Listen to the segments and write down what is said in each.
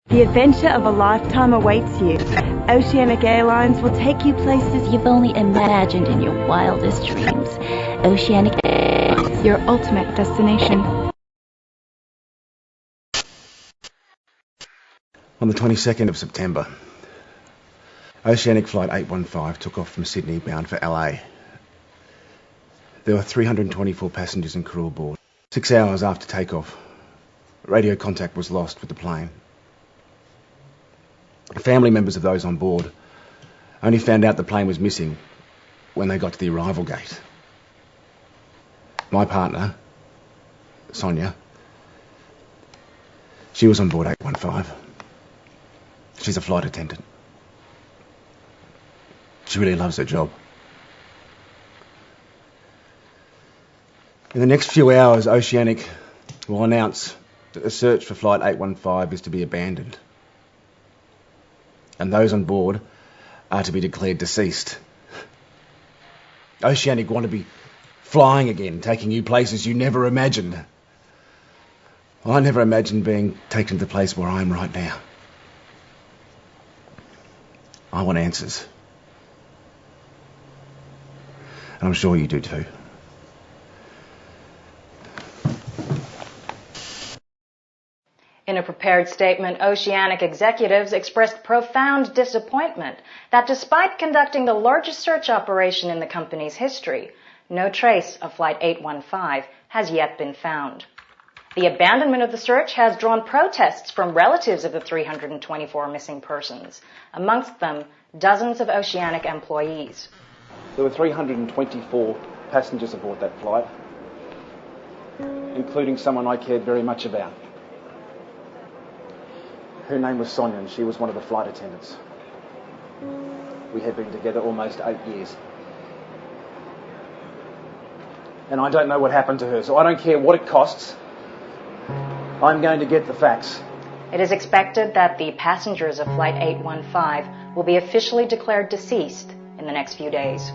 The adventure of a lifetime awaits you. Oceanic Airlines will take you places you've only imagined in your wildest dreams. Oceanic, your ultimate destination. On the 22nd of September, Oceanic Flight 815 took off from Sydney bound for LA. There were 324 passengers and crew aboard. 6 hours after takeoff, radio contact was lost with the plane. Family members of those on board only found out the plane was missing when they got to the arrival gate. My partner, Sonia, she was on board 815. She's a flight attendant. She really loves her job. In the next few hours, Oceanic will announce that the search for Flight 815 is to be abandoned, and those on board are to be declared deceased. Oceanic want to be flying again, taking you places you never imagined. Well, I never imagined being taken to the place where I am right now. I want answers. And I'm sure you do too. In a prepared statement, Oceanic executives expressed profound disappointment that despite conducting the largest search operation in the company's history, no trace of Flight 815 has yet been found. The abandonment of the search has drawn protests from relatives of the 324 missing persons, amongst them dozens of Oceanic employees. There were 324 passengers aboard that flight, including someone I cared very much about. Her name was Sonia, and she was one of the flight attendants. We had been together almost 8 years. And I don't know what happened to her, so I don't care what it costs. I'm going to get the facts. It is expected that the passengers of Flight 815 will be officially declared deceased in the next few days.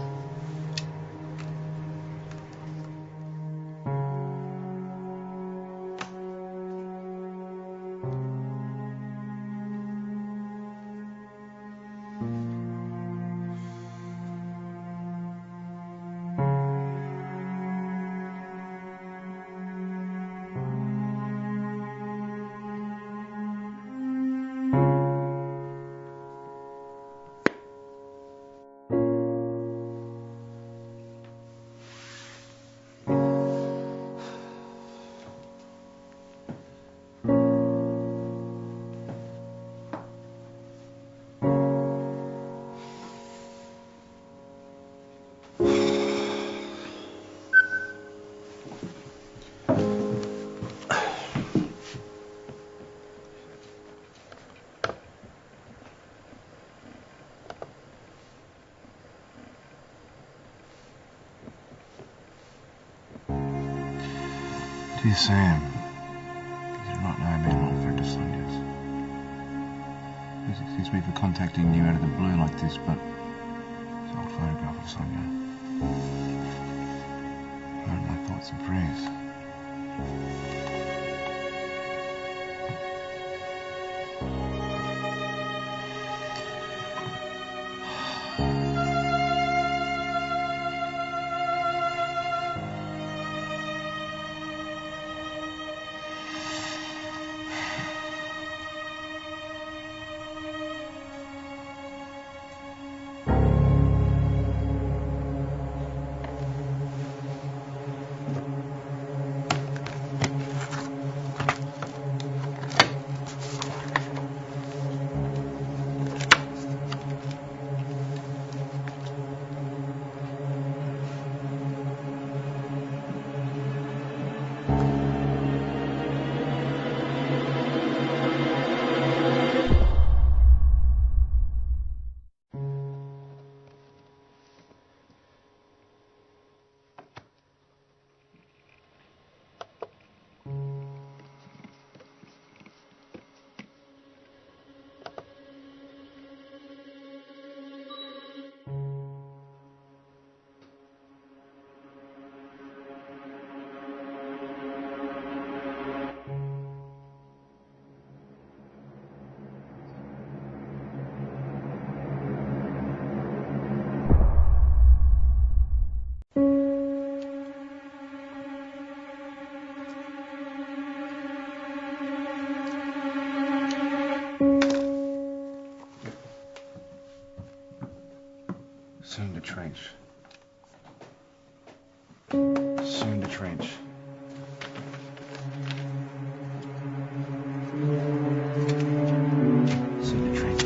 Dear Sam, you do not know me, an old friend of Sonia's. Please excuse me for contacting you out of the blue like this, but it's an old photograph of Sonia. I have my thoughts and prayers. Soon to trench. Soon to trench. Soon to trench.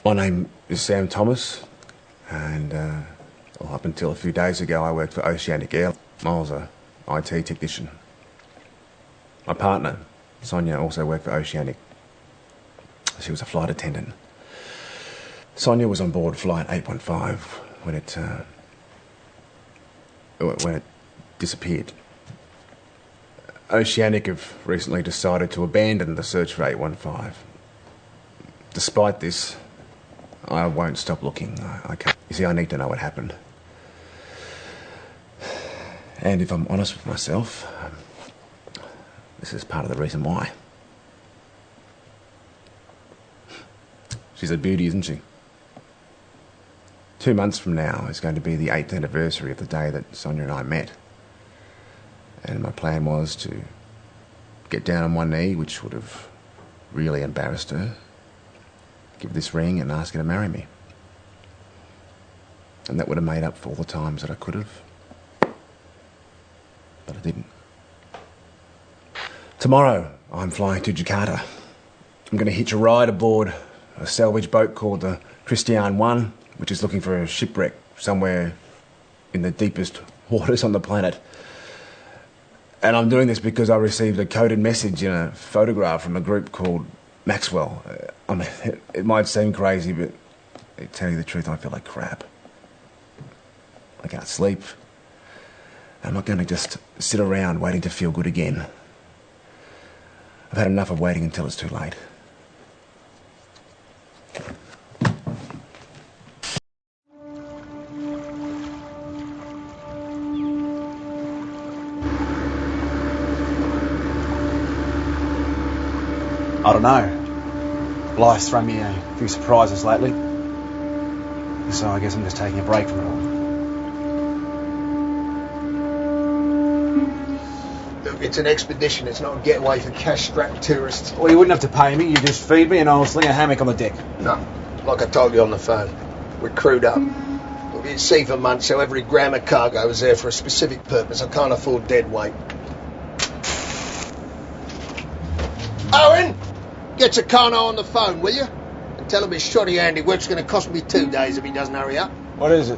My name is Sam Thomas, and up until a few days ago I worked for Oceanic Airlines. I was a IT technician. My partner, Sonia, also worked for Oceanic. She was a flight attendant. Sonia was on board flight 815 when it disappeared. Oceanic have recently decided to abandon the search for 815. Despite this, I won't stop looking. I can't. You see, I need to know what happened. And if I'm honest with myself, this is part of the reason why. She's a beauty, isn't she? 2 months from now is going to be the 8th anniversary of the day that Sonia and I met. And my plan was to get down on one knee, which would have really embarrassed her, give this ring and ask her to marry me. And that would have made up for all the times that I could have. But I didn't. Tomorrow, I'm flying to Jakarta. I'm going to hitch a ride aboard a salvage boat called the Christiane I, which is looking for a shipwreck somewhere in the deepest waters on the planet. And I'm doing this because I received a coded message in a photograph from a group called Maxwell. I mean, it might seem crazy, but to tell you the truth, I feel like crap. I can't sleep. I'm not going to just sit around waiting to feel good again. I've had enough of waiting until it's too late. I don't know. Life's thrown me a few surprises lately. So I guess I'm just taking a break from it all. Look, it's an expedition. It's not a getaway for cash-strapped tourists. Well, you wouldn't have to pay me. You just feed me and I'll sling a hammock on the deck. No. Like I told you on the phone. We're crewed up. We'll be at sea for months, so every gram of cargo is there for a specific purpose. I can't afford dead weight. Owen! Get to Kano on the phone, will you? And tell him his shoddy handiwork's going to cost me 2 days if he doesn't hurry up. What is it?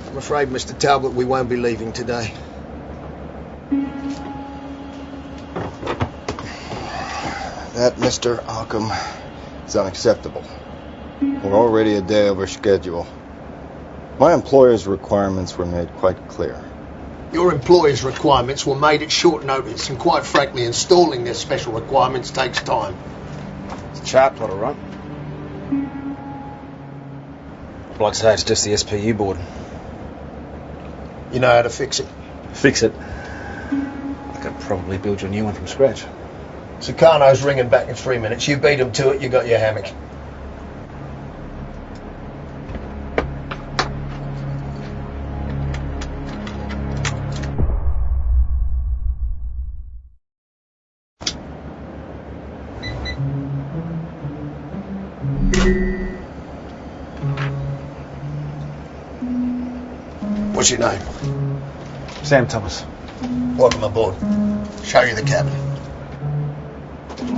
I'm afraid, Mr. Talbot, we won't be leaving today. That, Mr. Occam, is unacceptable. We're already a day over schedule. My employer's requirements were made quite clear. Your employer's requirements were made at short notice, and quite frankly, installing their special requirements takes time. It's a chart plotter, right? Well, I'd say it's just the SPU board. You know how to fix it? Fix it? probably build you a new one from scratch. Sukarno's ringing back in 3 minutes. You beat him to it, you got your hammock. What's your name? Sam Thomas. Welcome aboard. Show you the cabin.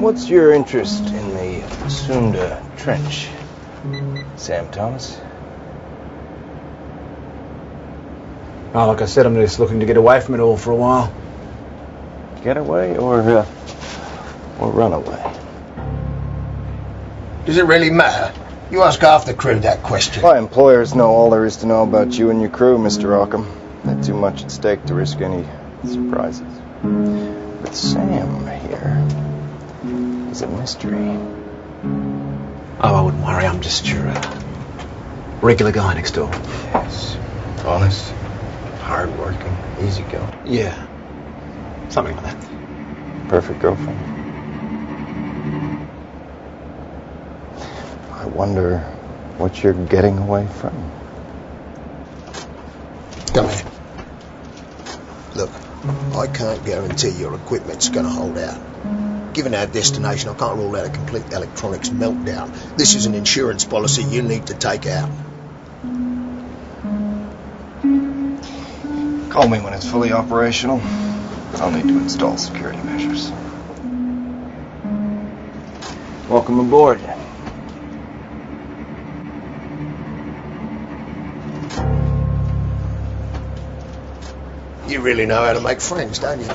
What's your interest in the Sunda Trench, Sam Thomas? Oh, like I said, I'm just looking to get away from it all for a while. Get away or run away? Does it really matter? You ask half the crew that question. My employers know all there is to know about you and your crew, Mr. Ockham. Not too much at stake to risk any surprises. But Sam here is a mystery. Oh, I wouldn't worry, I'm just your regular guy next door. Yes. Honest, hard-working, easygoing. Yeah, something like that. Perfect girlfriend. I wonder what you're getting away from. Come here. Look, I can't guarantee your equipment's going to hold out. Given our destination, I can't rule out a complete electronics meltdown. This is an insurance policy you need to take out. Call me when it's fully operational. I'll need to install security measures. Welcome aboard. You really know how to make friends, don't you?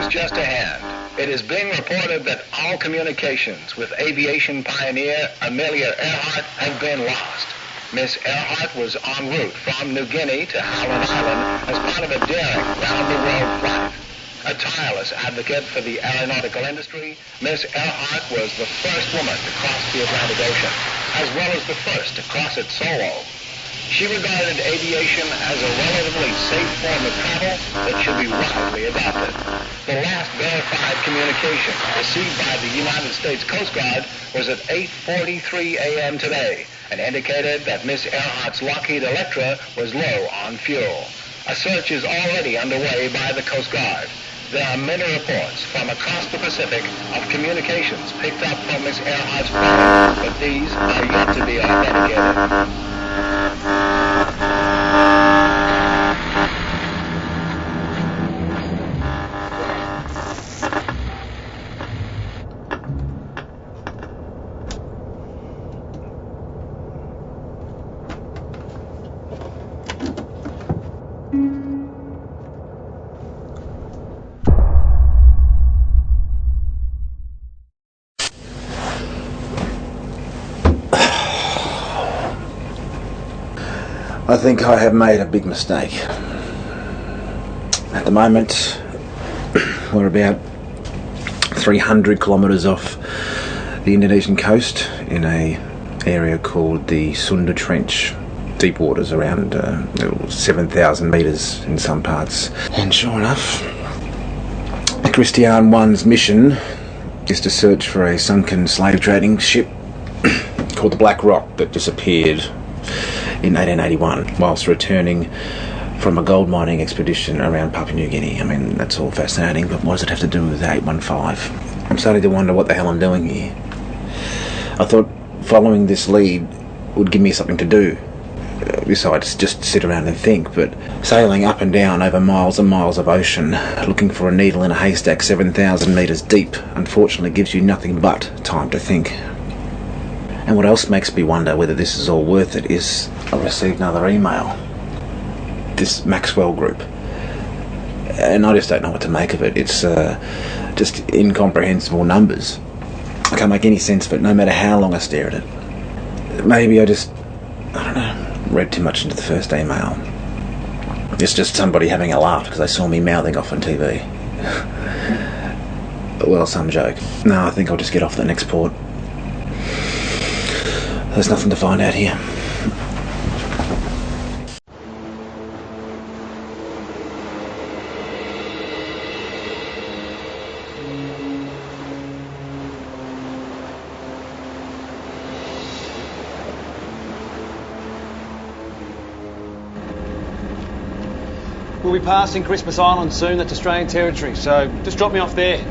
Just ahead, it is being reported that all communications with aviation pioneer Amelia Earhart have been lost. Miss Earhart was en route from New Guinea to Howland Island as part of a daring round-the-world flight. A tireless advocate for the aeronautical industry, Miss Earhart was the first woman to cross the Atlantic Ocean, as well as the first to cross it solo. She regarded aviation as a relatively safe form of travel that should be widely adopted. The last verified communication received by the United States Coast Guard was at 8:43 a.m. today and indicated that Miss Earhart's Lockheed Electra was low on fuel. A search is already underway by the Coast Guard. There are many reports from across the Pacific of communications picked up from Miss Earhart's plane, but these are yet to be authenticated. I think I have made a big mistake. At the moment, we're about 300 kilometres off the Indonesian coast in a area called the Sunda Trench. Deep waters, around 7,000 metres in some parts. And sure enough, Christiane I's mission is to search for a sunken slave trading ship called the Black Rock that disappeared in 1881 whilst returning from a gold mining expedition around Papua New Guinea. I mean, that's all fascinating, but what does it have to do with 815? I'm starting to wonder what the hell I'm doing here. I thought following this lead would give me something to do, besides just sit around and think, but sailing up and down over miles and miles of ocean, looking for a needle in a haystack 7,000 metres deep, unfortunately gives you nothing but time to think. And what else makes me wonder whether this is all worth it is I received another email. This Maxwell group. And I just don't know what to make of it. It's just incomprehensible numbers. I can't make any sense of it, no matter how long I stare at it. Maybe I don't know, read too much into the first email. It's just somebody having a laugh because they saw me mouthing off on TV. Well, some joke. No, I think I'll just get off the next port. There's nothing to find out here. We'll be passing Christmas Island soon. That's Australian territory, so just drop me off there.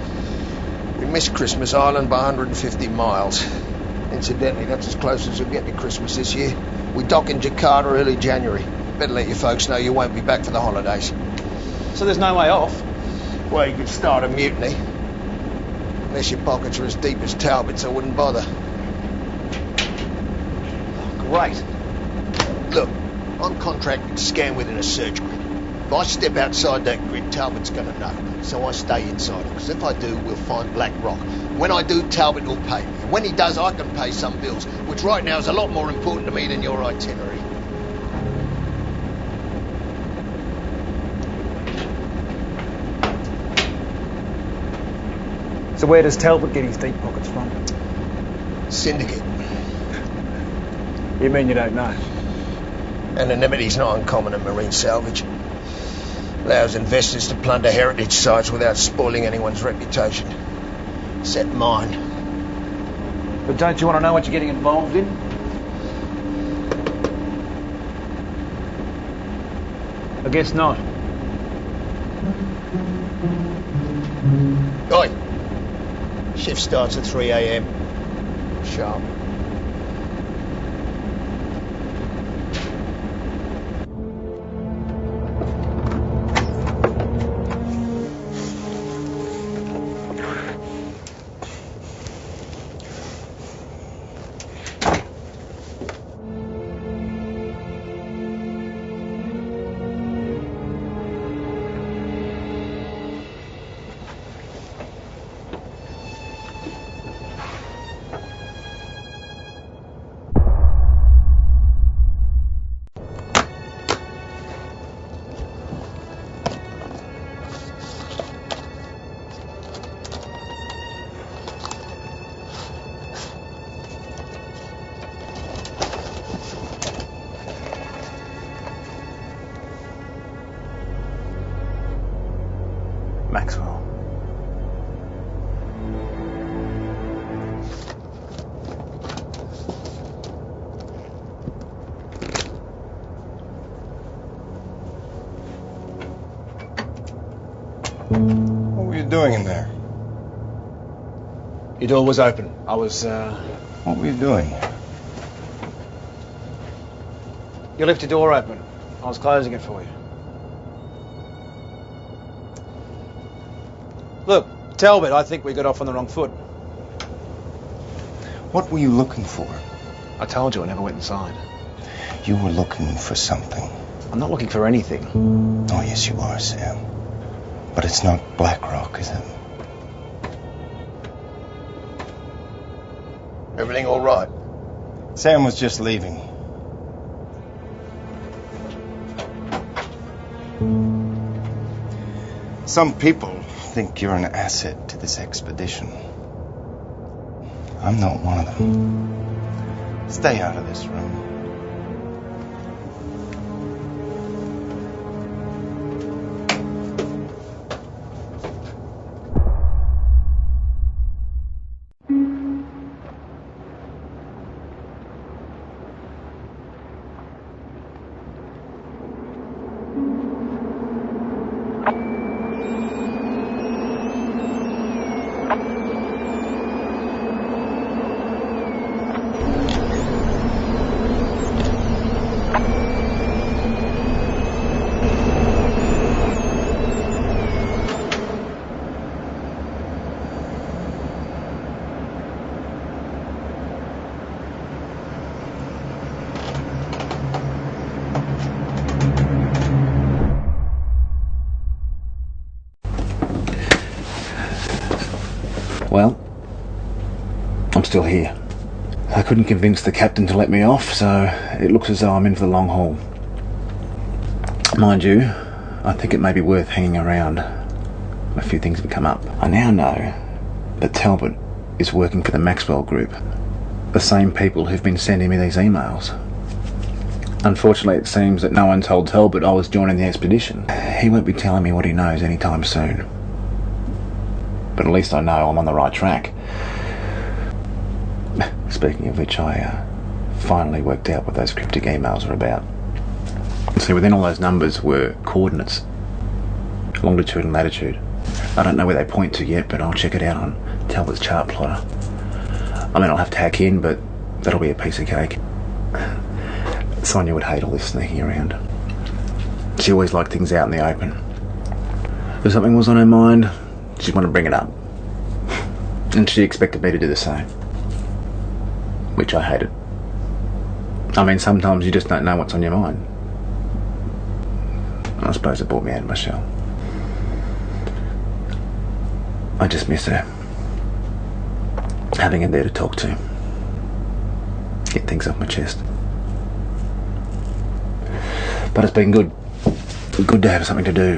We missed Christmas Island by 150 miles. Incidentally, that's as close as we'll get to Christmas this year. We dock in Jakarta early January. Better let your folks know you won't be back for the holidays. So there's no way off? Well, you could start a mutiny. Unless your pockets are as deep as Talbot's, I wouldn't bother. Great. Look, I'm contracted to scan within a search grid. If I step outside that grid, Talbot's going to know. So I stay inside it, because if I do, we'll find black rock. When I do, Talbot will pay me. And when he does, I can pay some bills, which right now is a lot more important to me than your itinerary. So where does Talbot get his deep pockets from? Syndicate. You mean you don't know? Anonymity's not uncommon in marine salvage. Allows investors to plunder heritage sites without spoiling anyone's reputation. Except mine. But don't you want to know what you're getting involved in? I guess not. Oi! Shift starts at 3 a.m. Sharp. Maxwell. What were you doing in there? Your door was open. I was, What were you doing? You left your door open. I was closing it for you. Look, Talbot, I think we got off on the wrong foot. What were you looking for? I told you I never went inside. You were looking for something. I'm not looking for anything. Oh, yes, you are, Sam. But it's not black rock, is it? Everything all right? Sam was just leaving. Some people think you're an asset to this expedition. I'm not one of them. Stay out of this room. still here. I couldn't convince the captain to let me off, so it looks as though I'm in for the long haul. Mind you, I think it may be worth hanging around. A few things have come up. I now know that Talbot is working for the Maxwell Group, the same people who've been sending me these emails. Unfortunately, it seems that no one told Talbot I was joining the expedition. He won't be telling me what he knows anytime soon. But at least I know I'm on the right track. Speaking of which, I finally worked out what those cryptic emails are about. See, within all those numbers were coordinates, longitude and latitude. I don't know where they point to yet, but I'll check it out on Talbot's chart plotter. I mean, I'll have to hack in, but that'll be a piece of cake. Sonia would hate all this sneaking around. She always liked things out in the open. If something was on her mind, she'd want to bring it up. And she expected me to do the same. Which I hated. I mean, sometimes you just don't know what's on your mind. I suppose it brought me out of my shell. I just miss her. Having her there to talk to. Get things off my chest. But it's been good. Good to have something to do.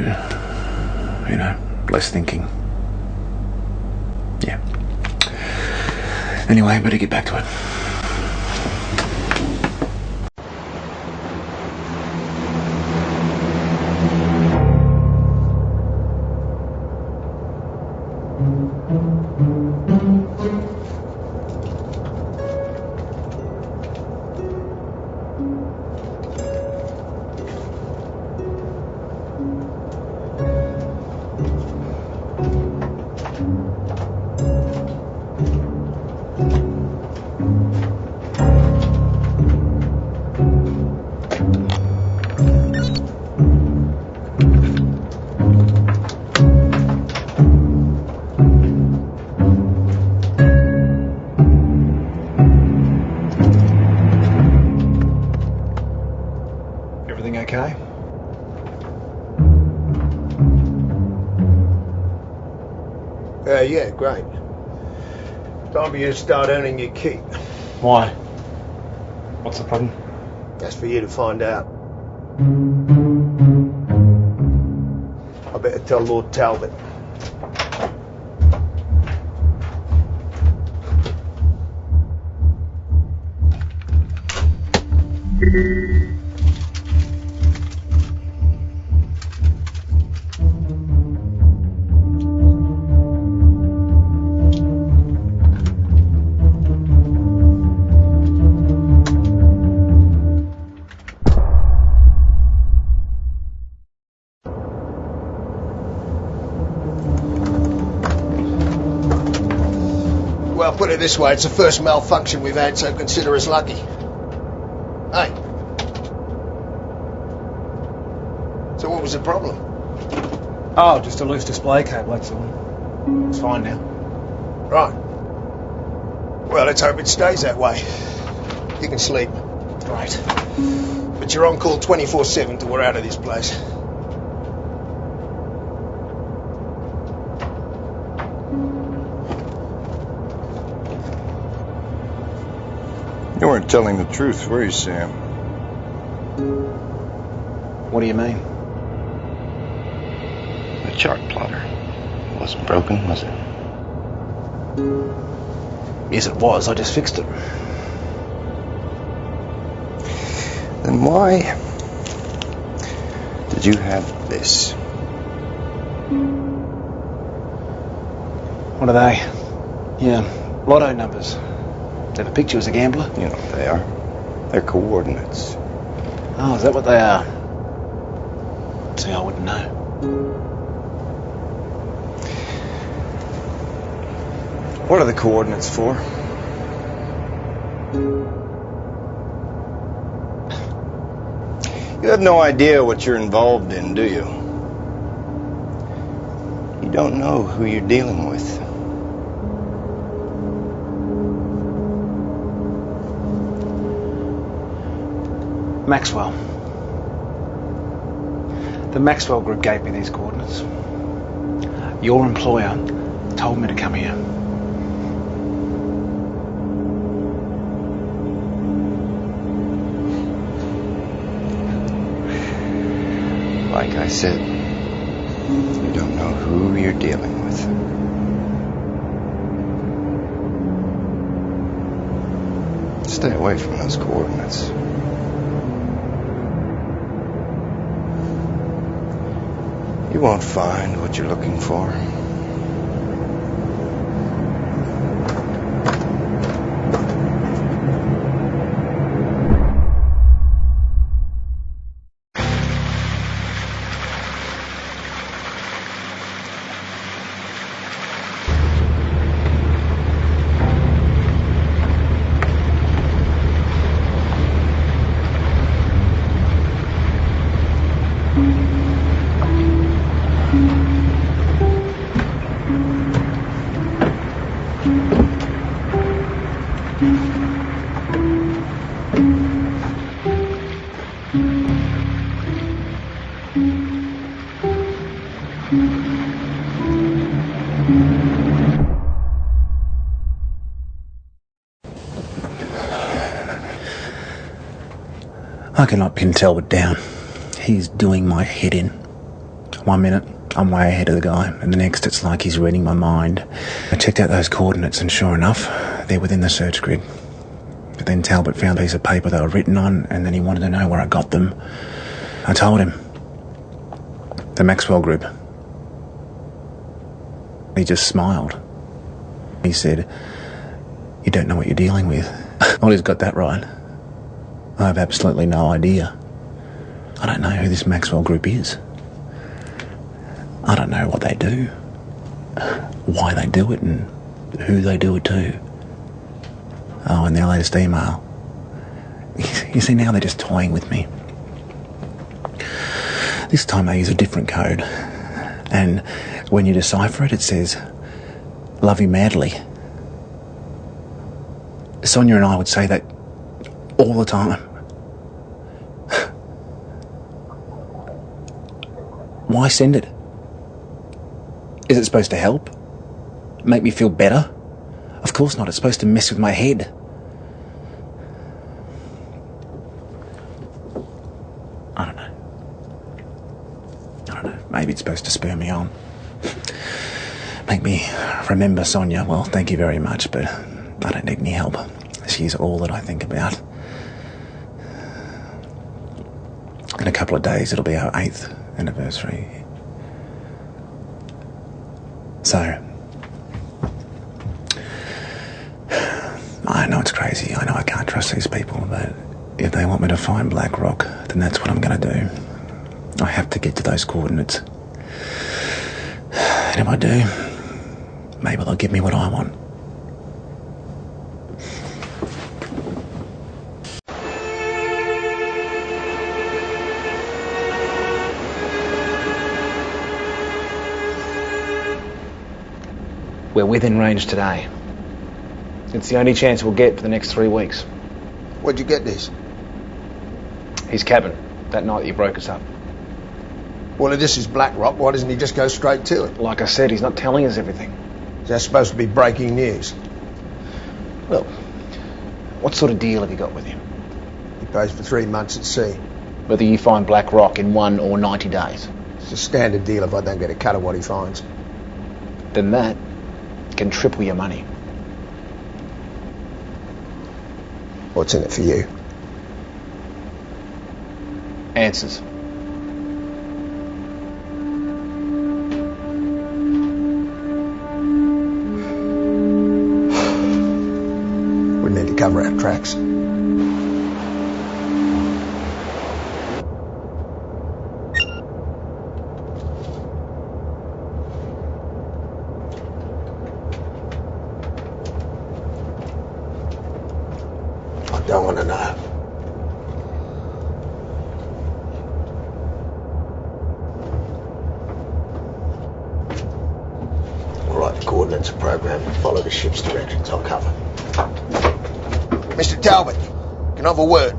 You know, less thinking. Yeah. Anyway, better get back to it. Okay? Yeah, great. Time for you to start earning your keep. Why? What's the problem? That's for you to find out. I better tell Lord Talbot. Well, put it this way, it's the first malfunction we've had, so consider us lucky. Hey. So what was the problem? Oh, just a loose display cable, that's all. It's fine now. Right. Well, let's hope it stays that way. You can sleep. Great. But you're on call 24/7 till we're out of this place. You weren't telling the truth, were you, Sam? What do you mean? The chart plotter wasn't broken, was it? Yes, it was. I just fixed it. Then why did you have this? What are they? Yeah, lotto numbers. Ever picture you as a gambler? You know what they are. They're coordinates. Oh, is that what they are? See, I wouldn't know. What are the coordinates for? You have no idea what you're involved in, do you? You don't know who you're dealing with. Maxwell. The Maxwell Group gave me these coordinates. Your employer told me to come here. Like I said, you don't know who you're dealing with. Stay away from those coordinates. You won't find what you're looking for. I cannot pin Talbot down. He's doing my head in. 1 minute, I'm way ahead of the guy, and the next it's like he's reading my mind. I checked out those coordinates, and sure enough, they're within the search grid. But then Talbot found a piece of paper they were written on, and then he wanted to know where I got them. I told him. The Maxwell Group. He just smiled. He said, "You don't know what you're dealing with." Well, he's got that right. I have absolutely no idea. I don't know who this Maxwell Group is. I don't know what they do, why they do it, and who they do it to. Oh, and their latest email. You see, now they're just toying with me. This time they use a different code. And when you decipher it, it says, "Love you madly." Sonia and I would say that all the time. Why send it? Is it supposed to help? Make me feel better? Of course not. It's supposed to mess with my head. I don't know. Maybe it's supposed to spur me on. Make me remember Sonia. Well, thank you very much, but I don't need any help. She's all that I think about. In a couple of days, it'll be our 8th anniversary. So, I know it's crazy. I know I can't trust these people, but if they want me to find Black Rock, then that's what I'm going to do. I have to get to those coordinates. And if I do, maybe they'll give me what I want. We're within range today. It's the only chance we'll get for the next 3 weeks. Where'd you get this? His cabin, that night that you broke us up. Well, if this is Black Rock, why doesn't he just go straight to it? Like I said, he's not telling us everything. Is that supposed to be breaking news? Well, what sort of deal have you got with him? He pays for 3 months at sea. Whether you find Black Rock in 1 or 90 days. It's a standard deal if I don't get a cut of what he finds. Then that can triple your money. What's in it for you? Answers. We need to cover our tracks. I don't want to know. All right, the coordinates are programmed. Follow the ship's directions. I'll cover. Mr. Talbot, can I have a word?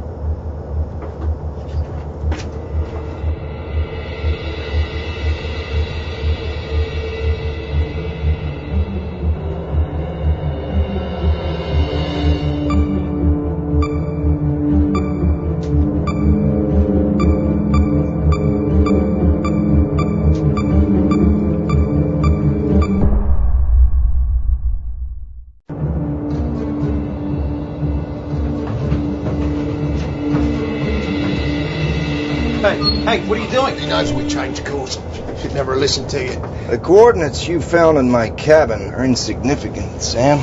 Hey, what are you doing? He knows we changed course. Should never listen to you. The coordinates you found in my cabin are insignificant, Sam.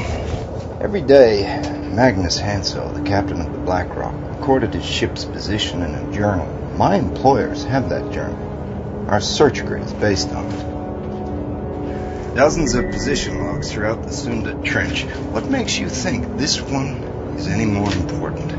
Every day, Magnus Hansel, the captain of the Black Rock, recorded his ship's position in a journal. My employers have that journal. Our search grid is based on it. Dozens of position logs throughout the Sunda Trench. What makes you think this one is any more important?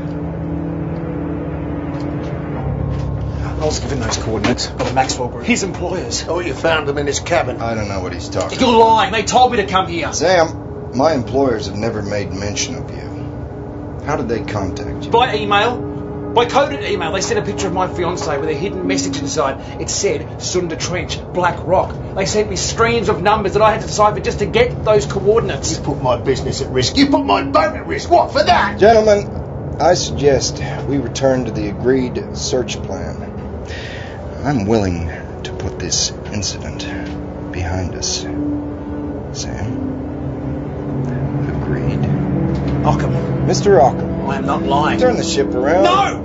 I was given those coordinates by the Maxwell Group. His employers. Oh, you found him in his cabin. I don't know what he's talking You're about. lying. They told me to come here. Sam, my employers have never made mention of you. How did they contact you? By email. By coded email. They sent a picture of my fiancée with a hidden message inside. It said Sunda Trench, Black Rock. They sent me streams of numbers that I had to decipher just to get those coordinates. You put my business at risk. You put my boat at risk. What, for that? Gentlemen, I suggest we return to the agreed search plan. I'm willing to put this incident behind us. Sam? Agreed. Occam. Mr. Occam. I am not lying. Turn the ship around. No!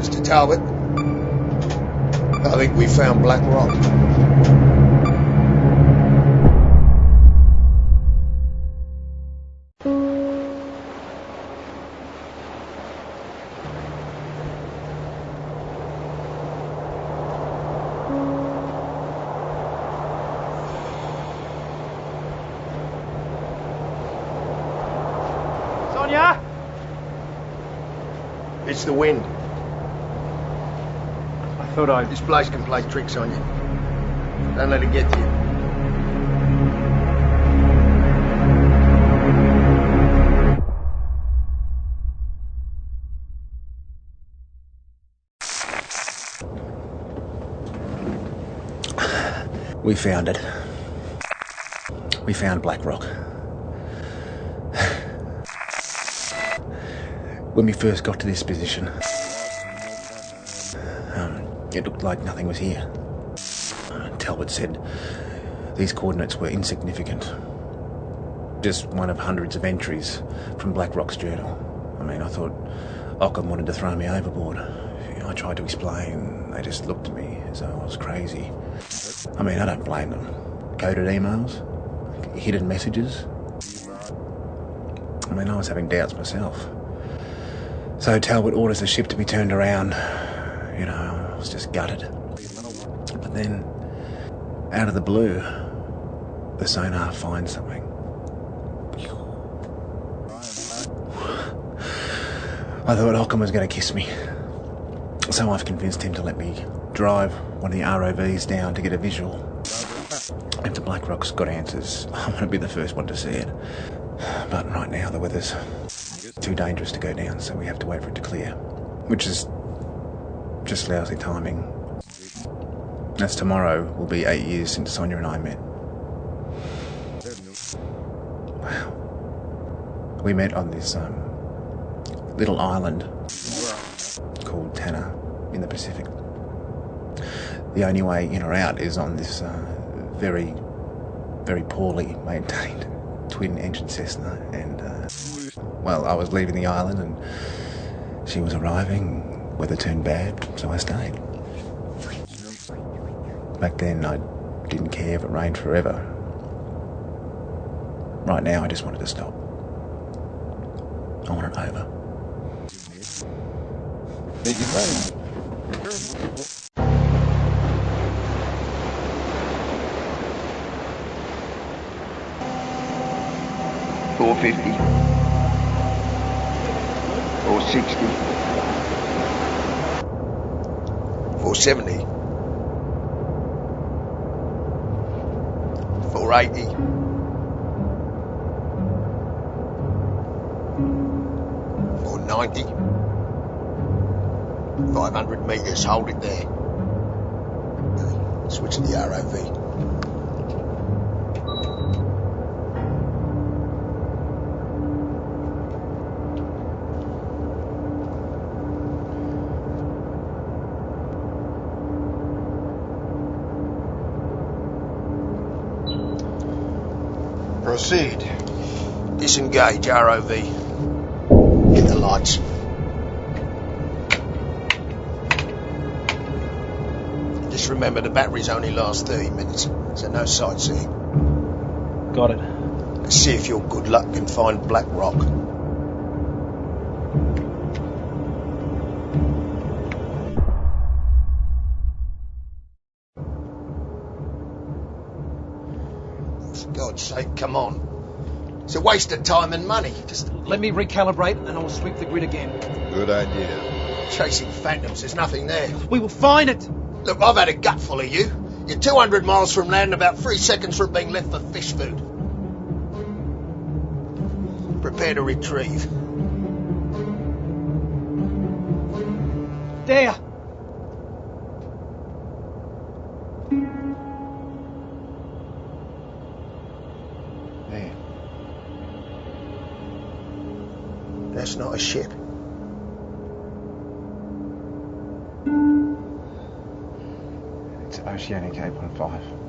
Mr. Talbot, I think we found Black Rock. Sonia? It's the wind. I thought This place can play tricks on you. Don't let it get to you. We found it. We found Black Rock. When we first got to this position, it looked like nothing was here. Talbot said these coordinates were insignificant. Just one of hundreds of entries from Black Rock's journal. I mean, I thought Occam wanted to throw me overboard. I tried to explain. They just looked at me as though I was crazy. I mean, I don't blame them. Coded emails, hidden messages. I mean, I was having doubts myself. So Talbot orders the ship to be turned around. You know, I was just gutted. But then, out of the blue, the sonar finds something. I thought Occam was going to kiss me. So I've convinced him to let me drive one of the ROVs down to get a visual. If the Black Rock's got answers, I want to be the first one to see it. But right now the weather's too dangerous to go down, so we have to wait for it to clear. Which is just lousy timing. As tomorrow will be 8 years since Sonia and I met. Wow. We met on this little island called D.R.A.M.A in the Pacific. The only way in or out is on this very, very poorly maintained twin-engine Cessna, and well, I was leaving the island and she was arriving. Weather turned bad, so I stayed. Back then, I didn't care if it rained forever. Right now, I just wanted to stop. I want it over. Big advantage. 450 or 60. 470. 480. 490. 500 metres, hold it there. Switch to the ROV. Proceed. Disengage, ROV. Get the lights. Just remember the batteries only last 30 minutes, so no sightseeing. Got it. Let's see if your good luck can find Black Rock. For God's sake, come on. It's a waste of time and money. Just let me recalibrate and I'll sweep the grid again. Good idea. Chasing phantoms, there's nothing there. We will find it! Look, I've had a gut full of you. You're 200 miles from land and about 3 seconds from being left for fish food. Prepare to retrieve. There! There. That's not a ship. It's Oceanic 815.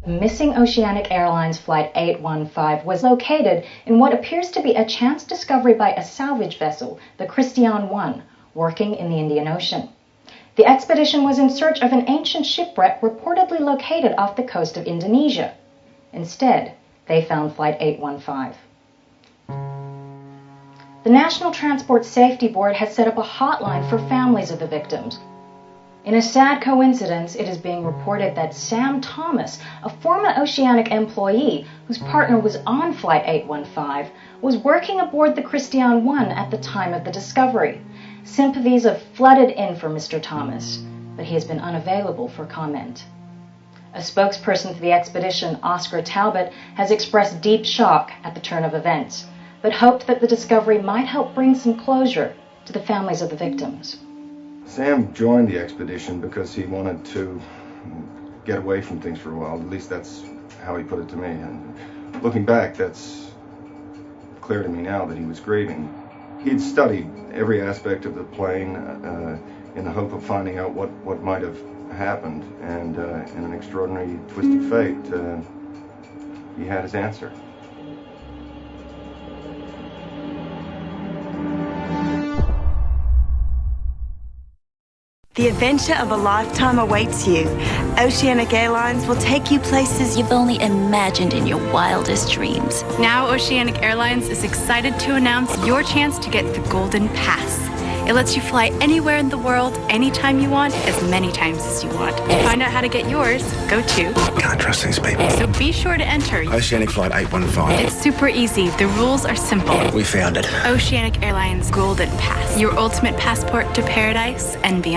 Missing Oceanic Airlines Flight 815 was located in what appears to be a chance discovery by a salvage vessel, the Christiane I, working in the Indian Ocean. The expedition was in search of an ancient shipwreck reportedly located off the coast of Indonesia. Instead, they found Flight 815. The National Transport Safety Board has set up a hotline for families of the victims. In a sad coincidence, it is being reported that Sam Thomas, a former Oceanic employee whose partner was on Flight 815, was working aboard the Christiane I at the time of the discovery. Sympathies have flooded in for Mr. Thomas, but he has been unavailable for comment. A spokesperson for the expedition, Oscar Talbot, has expressed deep shock at the turn of events, but hoped that the discovery might help bring some closure to the families of the victims. Sam joined the expedition because he wanted to get away from things for a while. At least that's how he put it to me. And looking back, that's clear to me now that he was grieving. He'd studied every aspect of the plane in the hope of finding out what might have happened. And in an extraordinary twist of fate, he had his answer. The adventure of a lifetime awaits you. Oceanic Airlines will take you places You've only imagined in your wildest dreams. Now Oceanic Airlines is excited to announce your chance to get the Golden Pass. It lets you fly anywhere in the world, anytime you want, as many times as you want. To find out how to get yours, go to... Can't trust these people. So be sure to enter. Oceanic Flight 815. It's super easy. The rules are simple. We found it. Oceanic Airlines Golden Pass. Your ultimate passport to paradise and beyond.